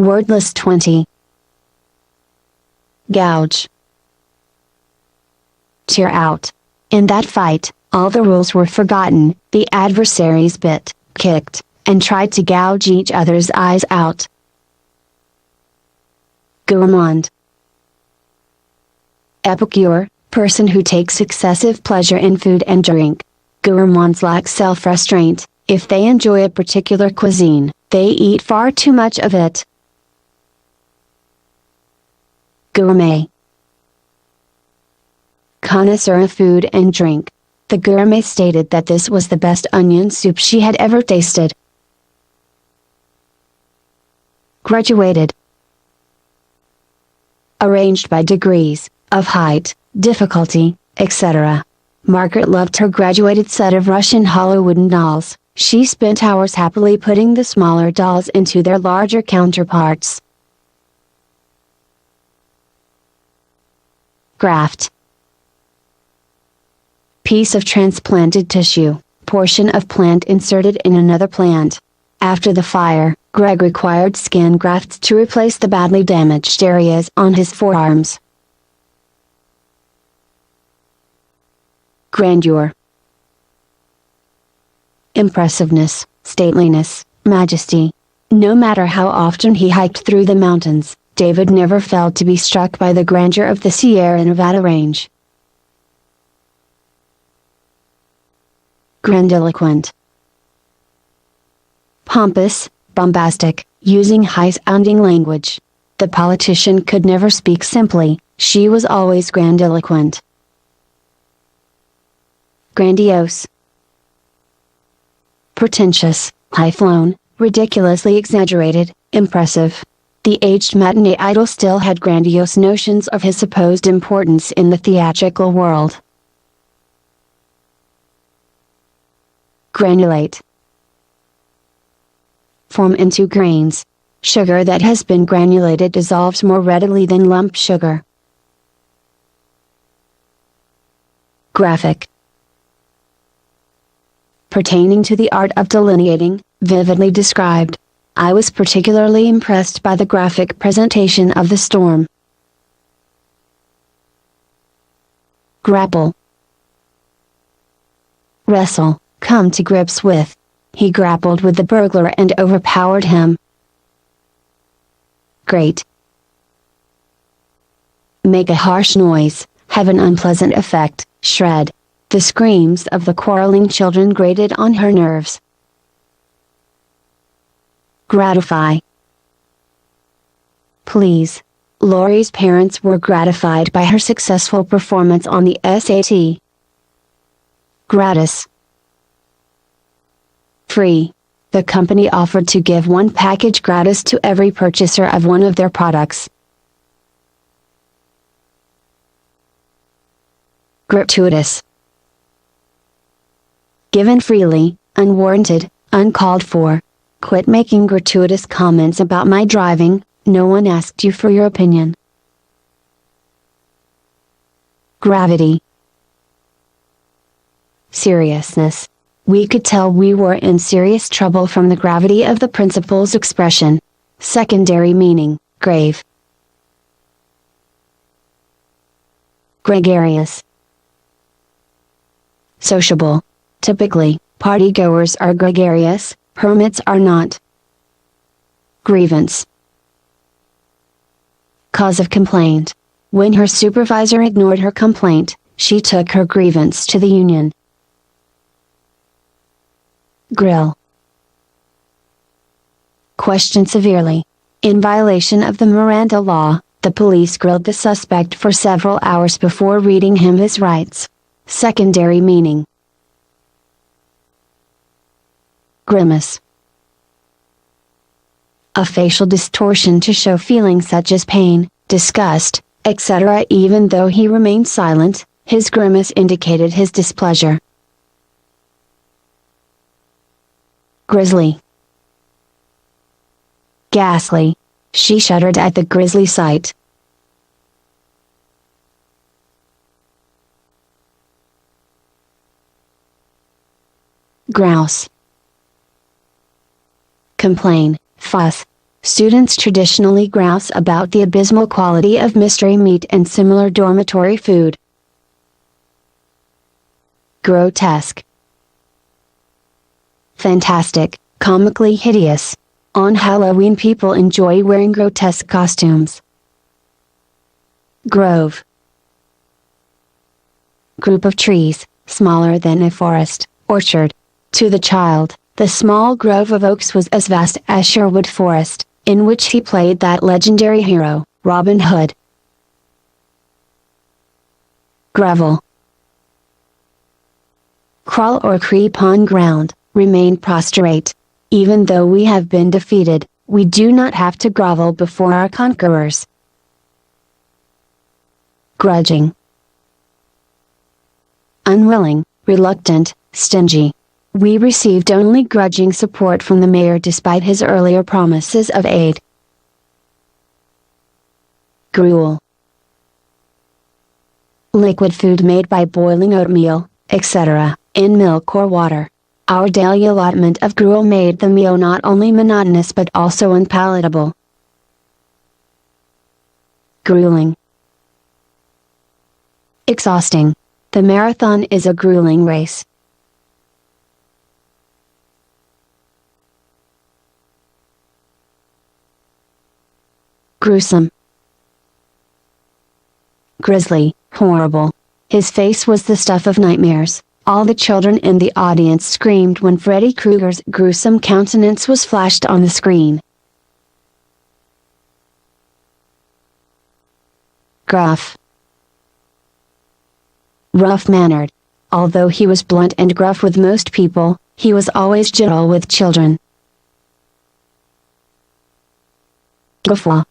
Wordless 20. Gouge. Tear out. In that fight, all the rules were forgotten, the adversaries bit, kicked, and tried to gouge each other's eyes out. Gourmand. Epicure, person who takes excessive pleasure in food and drink. Gourmands lack self-restraint. If they enjoy a particular cuisine, they eat far too much of it. Gourmet. Connoisseur of food and drink. The gourmet stated that this was the best onion soup she had ever tasted. Graduated. Arranged by degrees, of height, difficulty, etc. Margaret loved her graduated set of Russian hollow wooden dolls. She spent hours happily putting the smaller dolls into their larger counterparts. Graft. Piece of transplanted tissue, portion of plant inserted in another plant. After the fire, Greg required skin grafts to replace the badly damaged areas on his forearms. Grandeur. Impressiveness, stateliness, majesty. No matter how often he hiked through the mountains, David never failed to be struck by the grandeur of the Sierra Nevada range. Grandiloquent. Pompous, bombastic, using high-sounding language. The politician could never speak simply, she was always grandiloquent. Grandiose. Pretentious, high-flown, ridiculously exaggerated, impressive. The aged matinee idol still had grandiose notions of his supposed importance in the theatrical world. Granulate. Form into grains. Sugar that has been granulated dissolves more readily than lump sugar. Graphic. Pertaining to the art of delineating, vividly described. I was particularly impressed by the graphic presentation of the storm. Grapple. Wrestle, come to grips with. He grappled with the burglar and overpowered him. Grate. Make a harsh noise, have an unpleasant effect, shred. The screams of the quarreling children grated on her nerves. Gratify. Please. Laurie's parents were gratified by her successful performance on the SAT. Gratis. Free. The company offered to give one package gratis to every purchaser of one of their products. Gratuitous. Given freely, unwarranted, uncalled for. Quit making gratuitous comments about my driving, no one asked you for your opinion. Gravity. Seriousness. We could tell we were in serious trouble from the gravity of the principal's expression. Secondary meaning, grave. Gregarious. Sociable. Typically, partygoers are gregarious, hermits are not. Grievance. Cause of complaint. When her supervisor ignored her complaint, she took her grievance to the union. Grill. Question severely. In violation of the Miranda law, the police grilled the suspect for several hours before reading him his rights. Secondary meaning. Grimace. A facial distortion to show feelings such as pain, disgust, etc. Even though he remained silent, his grimace indicated his displeasure. Grisly. Ghastly. She shuddered at the grisly sight. Grouse. Complain, fuss. Students traditionally grouse about the abysmal quality of mystery meat and similar dormitory food. Grotesque. Fantastic, comically hideous. On Halloween people enjoy wearing grotesque costumes. Grove. Group of trees, smaller than a forest, orchard. To the child, the small grove of oaks was as vast as Sherwood Forest, in which he played that legendary hero, Robin Hood. Grovel. Crawl or creep on ground, remain prostrate. Even though we have been defeated, we do not have to grovel before our conquerors. Grudging. Unwilling, reluctant, stingy. We received only grudging support from the mayor despite his earlier promises of aid. Gruel. Liquid food made by boiling oatmeal, etc., in milk or water. Our daily allotment of gruel made the meal not only monotonous but also unpalatable. Grueling. Exhausting. The marathon is a grueling race. Gruesome. Grisly, horrible. His face was the stuff of nightmares. All the children in the audience screamed when Freddy Krueger's gruesome countenance was flashed on the screen. Gruff. Rough-mannered. Although he was blunt and gruff with most people, he was always gentle with children. Guffaw.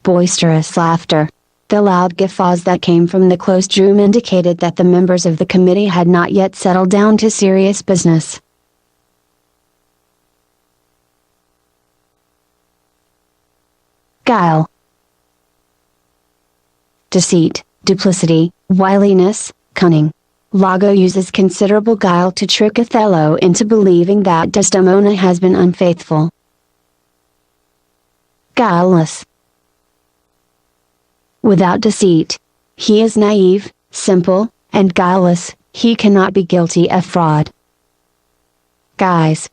Boisterous laughter. The loud guffaws that came from the closed room indicated that the members of the committee had not yet settled down to serious business. Guile. Deceit, duplicity, wiliness, cunning. Lago uses considerable guile to trick Othello into believing that Desdemona has been unfaithful. Guileless. Without deceit. He is naive, simple, and guileless, he cannot be guilty of fraud. Guise.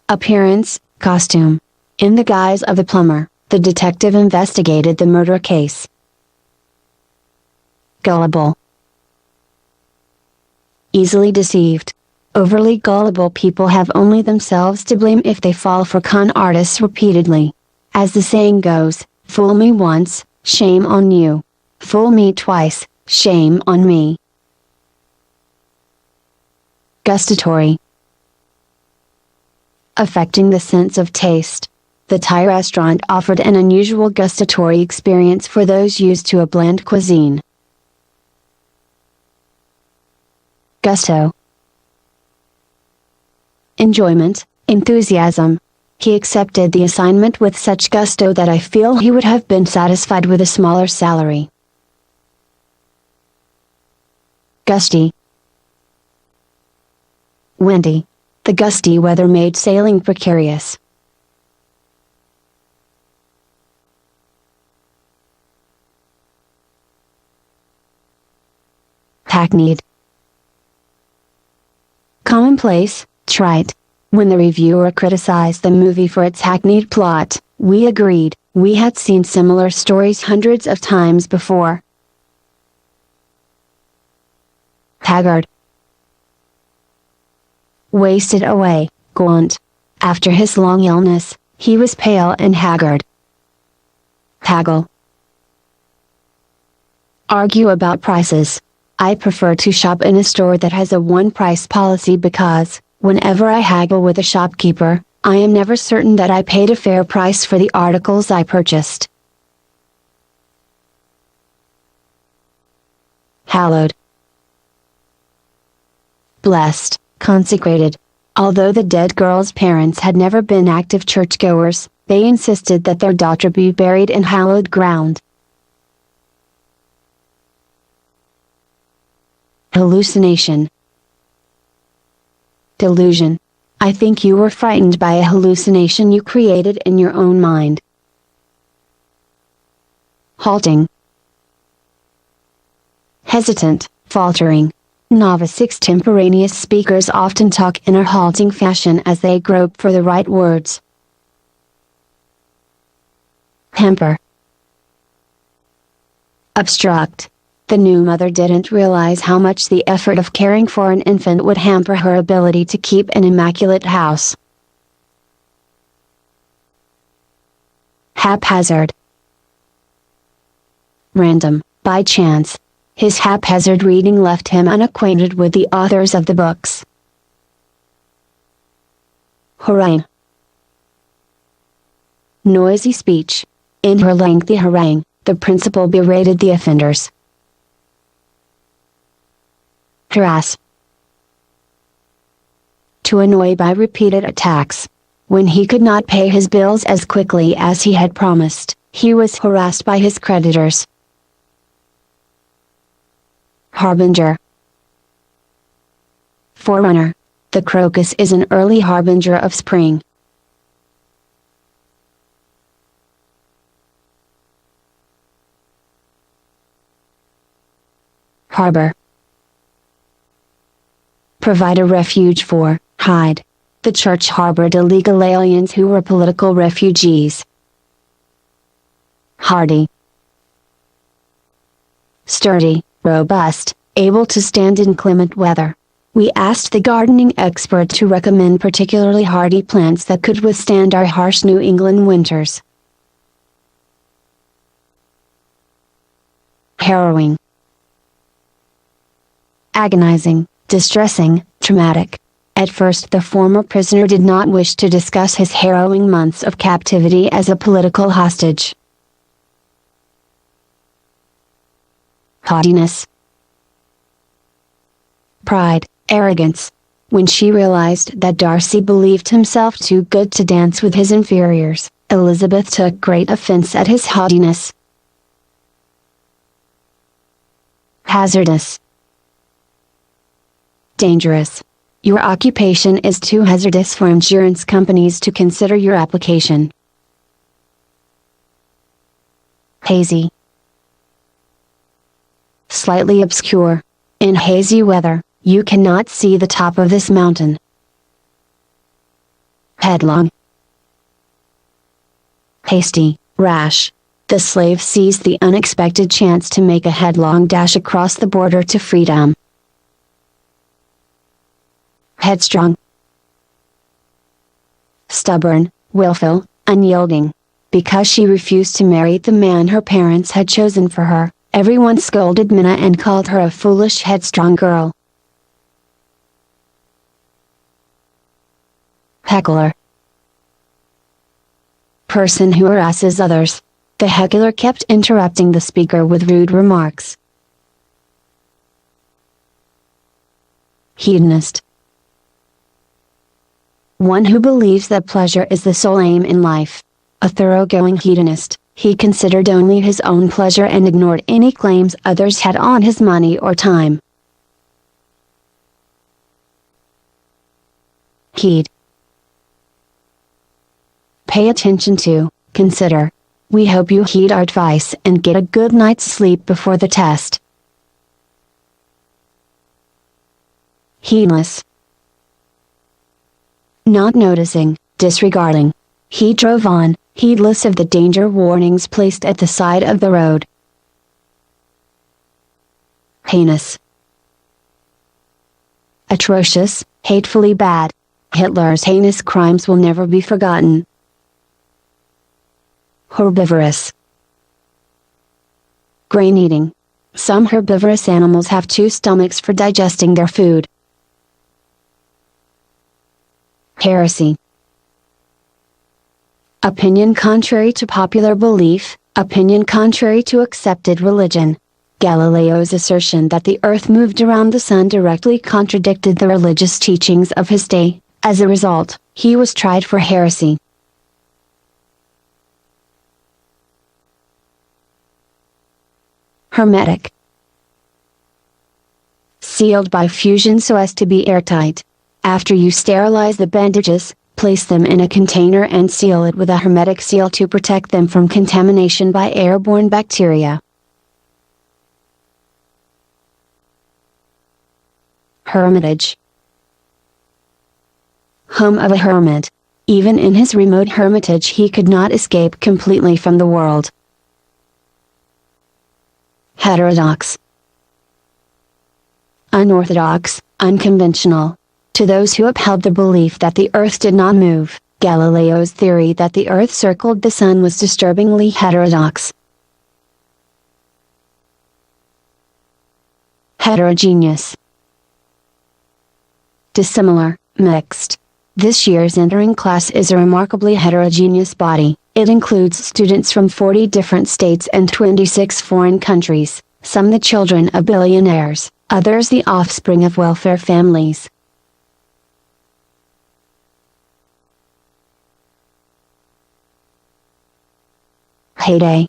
Appearance, costume. In the guise of a plumber, the detective investigated the murder case. Gullible. Easily deceived. Overly gullible people have only themselves to blame if they fall for con artists repeatedly. As the saying goes, fool me once, shame on you. Fool me twice, shame on me. Gustatory. Affecting the sense of taste. The Thai restaurant offered an unusual gustatory experience for those used to a bland cuisine. Gusto. Enjoyment, enthusiasm. He accepted the assignment with such gusto that I feel he would have been satisfied with a smaller salary. Gusty. Windy. The gusty weather made sailing precarious. Hackneyed. Commonplace, trite. When the reviewer criticized the movie for its hackneyed plot, we agreed, we had seen similar stories hundreds of times before. Haggard. Wasted away, gaunt. After his long illness, he was pale and haggard. Haggle. Argue about prices. I prefer to shop in a store that has a one-price policy because, whenever I haggle with a shopkeeper, I am never certain that I paid a fair price for the articles I purchased. Hallowed. Blessed, consecrated. Although the dead girl's parents had never been active churchgoers, they insisted that their daughter be buried in hallowed ground. Hallucination. Delusion. I think you were frightened by a hallucination you created in your own mind. Halting. Hesitant, faltering. Novice extemporaneous speakers often talk in a halting fashion as they grope for the right words. Hamper. Obstruct. The new mother didn't realize how much the effort of caring for an infant would hamper her ability to keep an immaculate house. Haphazard. Random, by chance. His haphazard reading left him unacquainted with the authors of the books. Harangue. Noisy speech. In her lengthy harangue, the principal berated the offenders. Harass. To annoy by repeated attacks. When he could not pay his bills as quickly as he had promised, he was harassed by his creditors. Harbinger. Forerunner. The crocus is an early harbinger of spring. Harbor. Provide a refuge for, hide. The church harbored illegal aliens who were political refugees. Hardy. Sturdy, robust, able to stand inclement weather. We asked the gardening expert to recommend particularly hardy plants that could withstand our harsh New England winters. Harrowing. Agonizing, distressing, traumatic. At first the former prisoner did not wish to discuss his harrowing months of captivity as a political hostage. Haughtiness. Pride, arrogance. When she realized that Darcy believed himself too good to dance with his inferiors, Elizabeth took great offense at his haughtiness. Hazardous. Dangerous. Your occupation is too hazardous for insurance companies to consider your application. Hazy. Slightly obscure. In hazy weather, you cannot see the top of this mountain. Headlong. Hasty, rash. The slave seized the unexpected chance to make a headlong dash across the border to freedom. Headstrong. Stubborn, willful, unyielding. Because she refused to marry the man her parents had chosen for her, everyone scolded Minna and called her a foolish headstrong girl. Heckler. Person who harasses others. The heckler kept interrupting the speaker with rude remarks. Hedonist. One who believes that pleasure is the sole aim in life. A thoroughgoing hedonist, he considered only his own pleasure and ignored any claims others had on his money or time. Heed. Pay attention to, consider. We hope you heed our advice and get a good night's sleep before the test. Heedless. Not noticing, disregarding. He drove on, heedless of the danger warnings placed at the side of the road. Heinous. Atrocious, hatefully bad. Hitler's heinous crimes will never be forgotten. Herbivorous. Grain eating. Some herbivorous animals have two stomachs for digesting their food. Heresy. Opinion contrary to popular belief, opinion contrary to accepted religion. Galileo's assertion that the earth moved around the sun directly contradicted the religious teachings of his day. As a result, he was tried for heresy. Hermetic. Sealed by fusion so as to be airtight. After you sterilize the bandages, place them in a container and seal it with a hermetic seal to protect them from contamination by airborne bacteria. Hermitage. Home of a hermit. Even in his remote hermitage he could not escape completely from the world. Heterodox. Unorthodox, unconventional. To those who upheld the belief that the earth did not move, Galileo's theory that the earth circled the sun was disturbingly heterodox. Heterogeneous. Dissimilar, mixed. This year's entering class is a remarkably heterogeneous body. It includes students from 40 different states and 26 foreign countries, some the children of billionaires, others the offspring of welfare families. Heyday.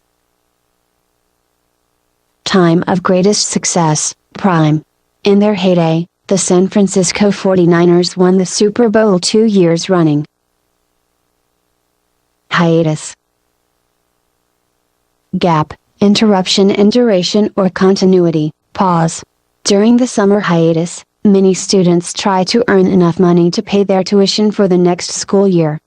Time of greatest success, prime. In their heyday, the San Francisco 49ers won the Super Bowl 2 years running. Hiatus. Gap, interruption in duration or continuity, pause. During the summer hiatus, many students try to earn enough money to pay their tuition for the next school year.